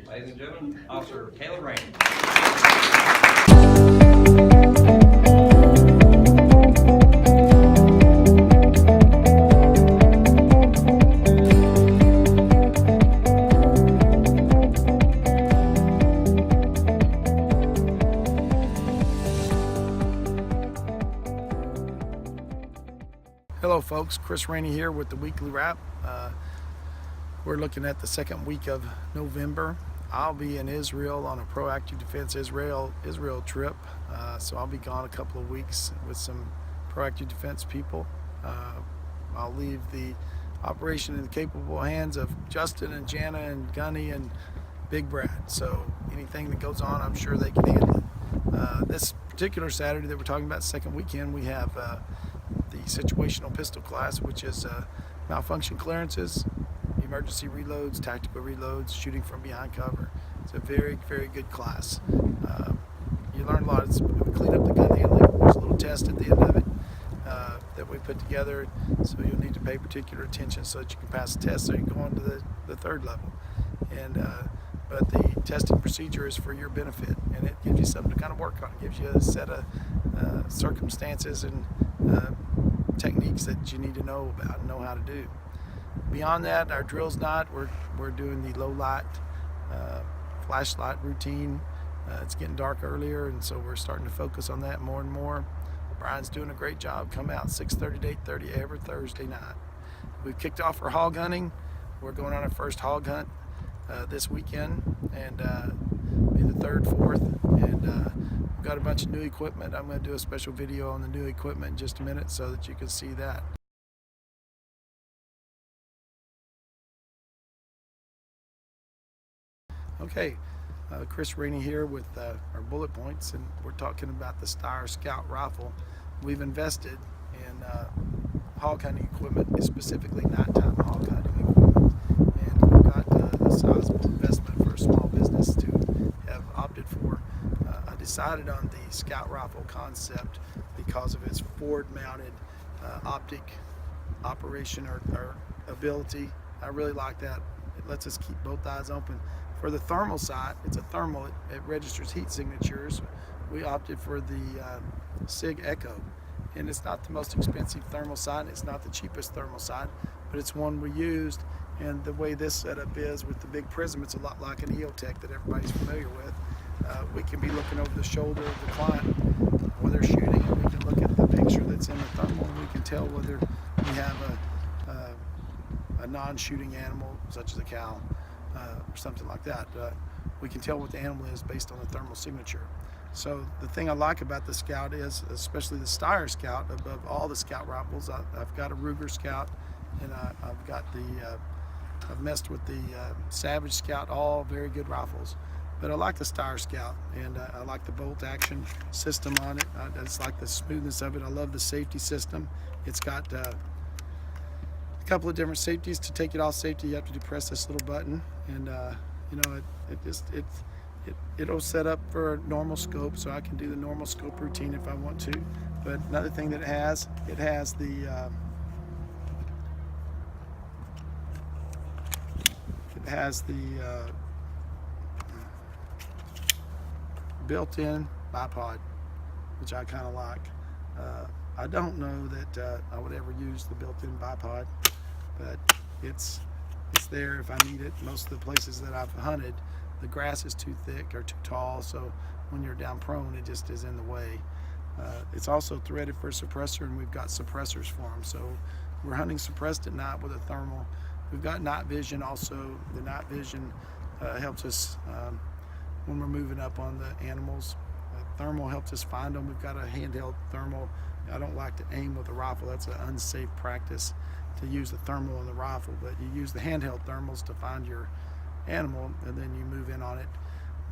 Ladies and gentlemen, Officer Caleb Rainey. Hello folks, Chris Rainey here with the Weekly Wrap. We're looking at the second week of November. I'll be in Israel on a Proactive Defense Israel trip, so I'll be gone a couple of weeks with some Proactive Defense people. I'll leave the operation in the capable hands of Justin and Jana and Gunny and Big Brad, so anything that goes on, I'm sure they can handle it. This particular Saturday that we're talking about, second weekend, we have the situational pistol class, which is malfunction clearances, emergency reloads, tactical reloads, shooting from behind cover. It's a very, very good class. You learn a lot. We clean up the gun handling. There's a little test at the end of it that we put together, so you'll need to pay particular attention so that you can pass the test so you can go on to the third level. But the testing procedure is for your benefit, and it gives you something to kind of work on. It gives you a set of circumstances and techniques that you need to know about and know how to do. Beyond that, our drill's not. We're doing the low light flashlight routine. It's getting dark earlier, and so we're starting to focus on that more and more. Brian's doing a great job. Come out 6:30 to 8:30 every Thursday night. We've kicked off our hog hunting. We're going on our first hog hunt this weekend, and be the third, fourth, and we've got a bunch of new equipment. I'm going to do a special video on the new equipment in just a minute so that you can see that. Okay, Chris Rainey here with our bullet points, and we're talking about the Steyr Scout rifle. We've invested in hog hunting equipment, specifically nighttime hog hunting equipment, and we've got a sizable investment for a small business to have opted for. I decided on the Scout rifle concept because of its forward-mounted optic operation or ability. I really like that. It lets us keep both eyes open. For the thermal sight, it's a thermal. It registers heat signatures. We opted for the SIG Echo, and it's not the most expensive thermal sight. It's not the cheapest thermal sight, but it's one we used. And the way this setup is with the big prism, it's a lot like an EOTech that everybody's familiar with. We can be looking over the shoulder of the client while they're shooting, and we can look at the picture that's in the thermal, and we can tell whether we have a non-shooting animal, such as a cow, or something like that. We can tell what the animal is based on the thermal signature. So the thing I like about the Scout is, especially the Steyr Scout, above all the Scout rifles, I've got a Ruger Scout, and I've messed with the Savage Scout, all very good rifles. But I like the Steyr Scout, and I like the bolt action system on it. I just like the smoothness of it. I love the safety system. It's got a couple of different safeties. To take it off safety, you have to depress this little button, and you know, it'll set up for a normal scope, so I can do the normal scope routine if I want to. But another thing that it has the built-in bipod, which I kind of like. I don't know that I would ever use the built-in bipod, but it's there if I need it. Most of the places that I've hunted, the grass is too thick or too tall, so when you're down prone, it just is in the way. It's also threaded for a suppressor, and we've got suppressors for them. So we're hunting suppressed at night with a thermal. We've got night vision also. The night vision helps us when we're moving up on the animals. Thermal helps us find them. We've got a handheld thermal. I don't like to aim with a rifle. That's an unsafe practice to use the thermal on the rifle, but you use the handheld thermals to find your animal, and then you move in on it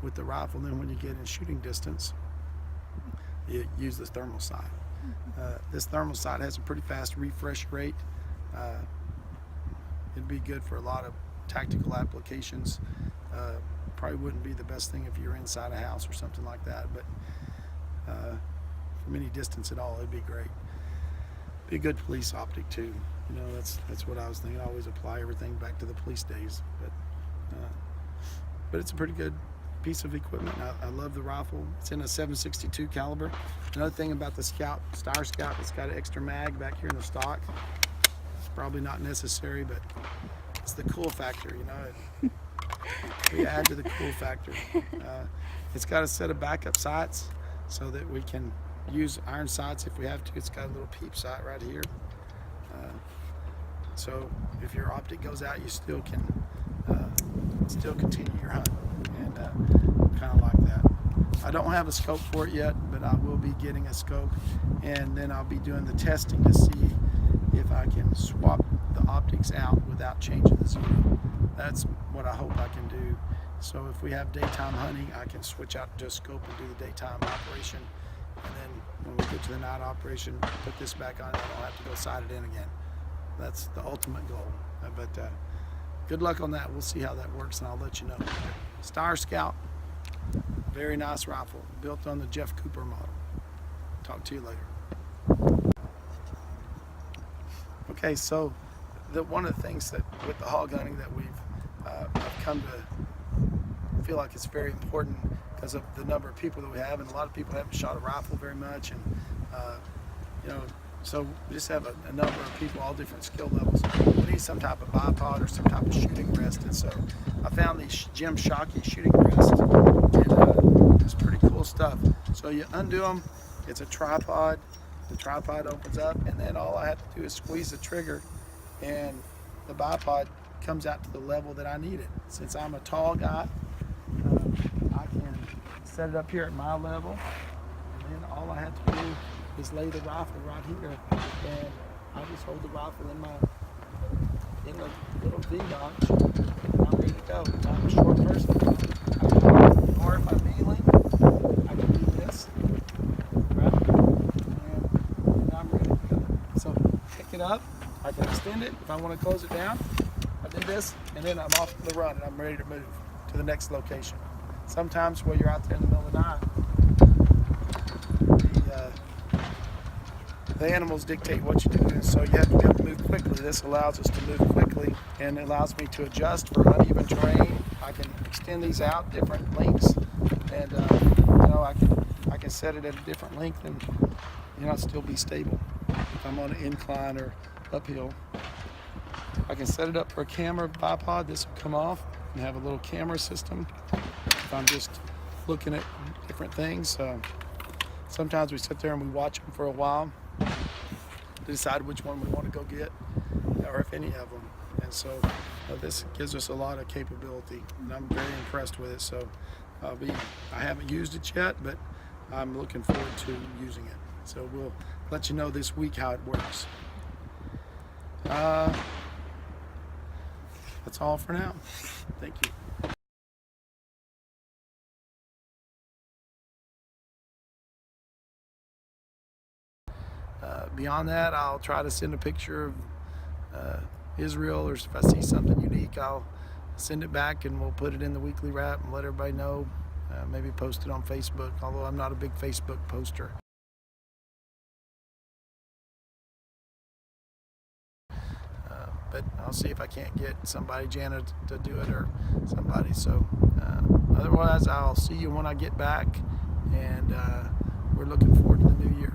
with the rifle. And then when you get in shooting distance, you use this thermal sight. This thermal sight has a pretty fast refresh rate. It'd be good for a lot of tactical applications. Probably wouldn't be the best thing if you're inside a house or something like that, but from any distance at all, it'd be great. Be a good police optic too. You know, that's what I was thinking. I always apply everything back to the police days. But but it's a pretty good piece of equipment. I love the rifle. It's in a 7.62 caliber. Another thing about the Star Scout, it's got an extra mag back here in the stock. It's probably not necessary, but it's the cool factor, you know. We add to the cool factor. It's got a set of backup sights so that we can use iron sights if we have to. It's got a little peep sight right here. So if your optic goes out, you still can still continue your hunt, and kind of like that. I don't have a scope for it yet, but I will be getting a scope, and then I'll be doing the testing to see if I can swap the optics out without changing the zero. That's what I hope I can do. So if we have daytime hunting, I can switch out to a scope and do the daytime operation, and then when we get to the night operation, put this back on and I don't have to go sight it in again. That's the ultimate goal. But good luck on that. We'll see how that works, and I'll let you know. Star Scout, very nice rifle, built on the Jeff Cooper model. Talk to you later. Okay, so one of the things that with the hog hunting that I've come to feel like it's very important because of the number of people that we have, and a lot of people haven't shot a rifle very much, and you know, so we just have a number of people, all different skill levels. We need some type of bipod or some type of shooting rest, and so I found these Jim Shockey shooting rests, and it's pretty cool stuff. So you undo them, it's a tripod, the tripod opens up, and then all I have to do is squeeze the trigger, and the bipod comes out to the level that I need it. Since I'm a tall guy, I can set it up here at my level, and then all I have to do is lay the rifle right here, and I just hold the rifle in the little V-notch, and I'm ready to go. If I'm a short person, or if I'm kneeling, I can do this, right? And I'm ready to go. So pick it up, I can extend it. If I want to close it down, I do this, and then I'm off the run, and I'm ready to move to the next location. Sometimes while you're out there in the middle of the night, the animals dictate what you do, and so you have to be able to move quickly. This allows us to move quickly and allows me to adjust for uneven terrain. I can extend these out different lengths, and you know, I can set it at a different length and, you know, still be stable. If I'm on an incline or uphill, I can set it up for a camera bipod. This will come off and have a little camera system. If I'm just looking at different things, sometimes we sit there and we watch them for a while to decide which one we want to go get, or if any of them. And so this gives us a lot of capability, and I'm very impressed with it. So I haven't used it yet, but I'm looking forward to using it. So we'll let you know this week how it works. That's all for now. Thank you. Beyond that, I'll try to send a picture of Israel, or if I see something unique, I'll send it back and we'll put it in the weekly wrap and let everybody know. Maybe post it on Facebook, although I'm not a big Facebook poster. But I'll see if I can't get somebody, Janet, to do it, or somebody. So otherwise, I'll see you when I get back, and we're looking forward to the new year.